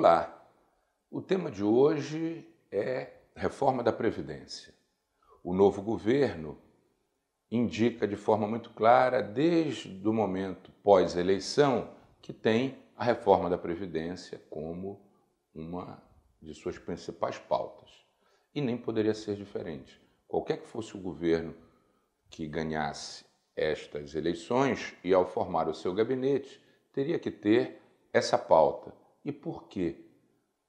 Olá, o tema de hoje é reforma da Previdência. O novo governo indica de forma muito clara, desde o momento pós-eleição, que tem a reforma da Previdência como uma de suas principais pautas. E nem poderia ser diferente. Qualquer que fosse o governo que ganhasse estas eleições e, ao formar o seu gabinete, teria que ter essa pauta. E por quê?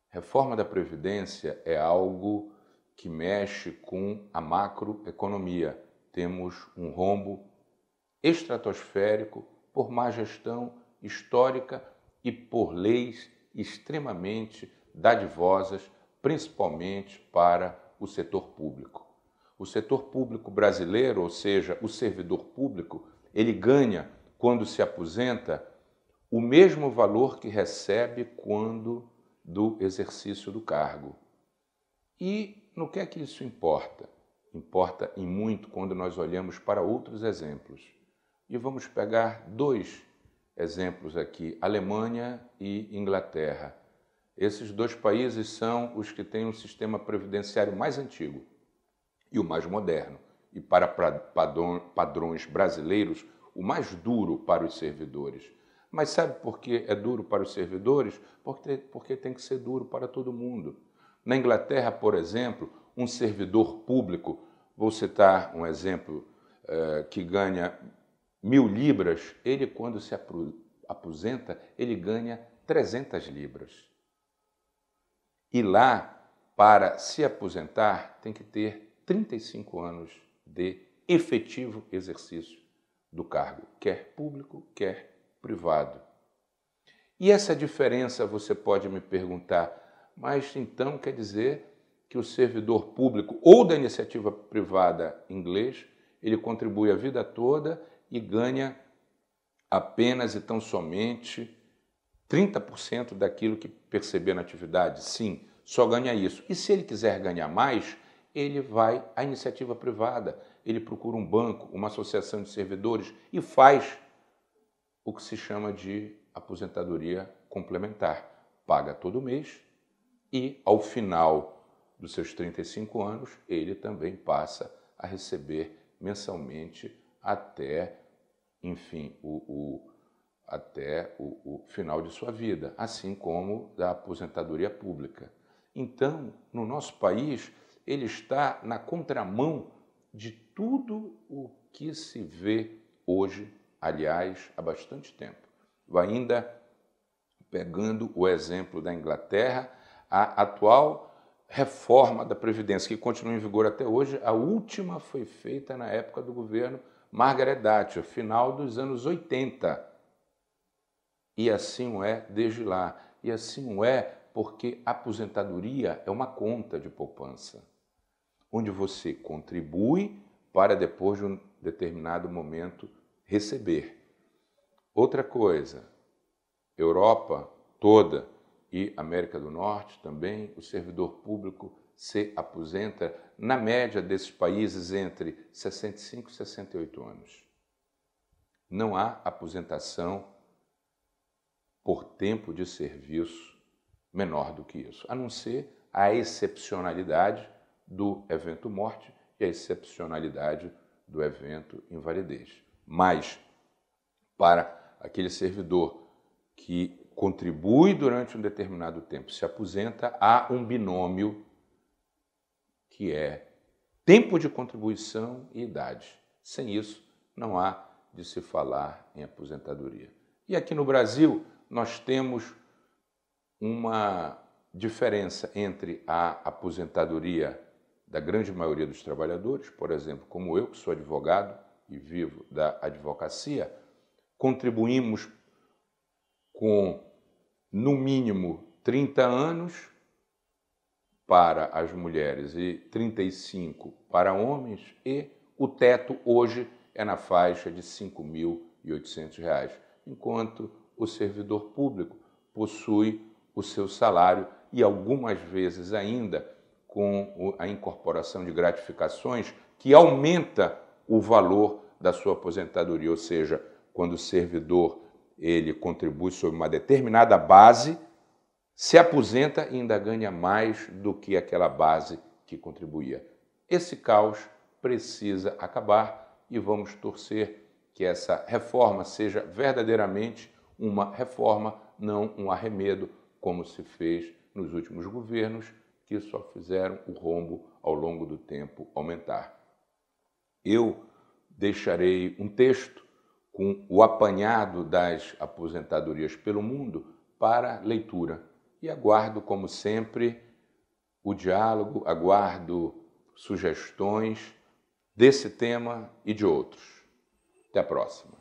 Reforma da Previdência é algo que mexe com a macroeconomia. Temos um rombo estratosférico por má gestão histórica e por leis extremamente dadivosas, principalmente para o setor público. O setor público brasileiro, ou seja, o servidor público, ele ganha, quando se aposenta, o mesmo valor que recebe quando do exercício do cargo. E no que é que isso importa? Importa em muito quando nós olhamos para outros exemplos. E vamos pegar dois exemplos aqui, Alemanha e Inglaterra. Esses dois países são os que têm um sistema previdenciário mais antigo e o mais moderno. E para padrões brasileiros, o mais duro para os servidores. Mas sabe por que é duro para os servidores? Porque tem que ser duro para todo mundo. Na Inglaterra, por exemplo, um servidor público, vou citar um exemplo que ganha 1.000 libras, ele quando se aposenta, ele ganha 300 libras. E lá, para se aposentar, tem que ter 35 anos de efetivo exercício do cargo, quer público, quer privado. E essa diferença você pode me perguntar, mas então quer dizer que o servidor público ou da iniciativa privada inglês, ele contribui a vida toda e ganha apenas e tão somente 30% daquilo que perceber na atividade? Sim, só ganha isso. E se ele quiser ganhar mais, ele vai à iniciativa privada, ele procura um banco, uma associação de servidores e faz o que se chama de aposentadoria complementar. Paga todo mês e, ao final dos seus 35 anos, ele também passa a receber mensalmente até, enfim, até o final de sua vida, assim como da aposentadoria pública. Então, no nosso país, ele está na contramão de tudo o que se vê hoje, aliás, há bastante tempo. Ainda pegando o exemplo da Inglaterra, a atual reforma da Previdência, que continua em vigor até hoje, a última foi feita na época do governo Margaret Thatcher, final dos anos 80. E assim o é desde lá. E assim o é porque a aposentadoria é uma conta de poupança, onde você contribui para depois de um determinado momento receber. Outra coisa, Europa toda e América do Norte também, o servidor público se aposenta, na média desses países, entre 65 e 68 anos. Não há aposentação por tempo de serviço menor do que isso, a não ser a excepcionalidade do evento morte e a excepcionalidade do evento invalidez. Mas, para aquele servidor que contribui durante um determinado tempo, se aposenta, há um binômio que é tempo de contribuição e idade. Sem isso, não há de se falar em aposentadoria. E aqui no Brasil, nós temos uma diferença entre a aposentadoria da grande maioria dos trabalhadores, por exemplo, como eu, que sou advogado e vivo da advocacia, contribuímos com, no mínimo, 30 anos para as mulheres e 35 para homens, e o teto hoje é na faixa de R$ 5.800, enquanto o servidor público possui o seu salário e algumas vezes ainda com a incorporação de gratificações que aumenta o valor da sua aposentadoria, ou seja, quando o servidor ele contribui sobre uma determinada base, se aposenta e ainda ganha mais do que aquela base que contribuía. Esse caos precisa acabar e vamos torcer que essa reforma seja verdadeiramente uma reforma, não um arremedo, como se fez nos últimos governos, que só fizeram o rombo ao longo do tempo aumentar. Eu deixarei um texto com o apanhado das aposentadorias pelo mundo para leitura. E aguardo, como sempre, o diálogo, aguardo sugestões desse tema e de outros. Até a próxima.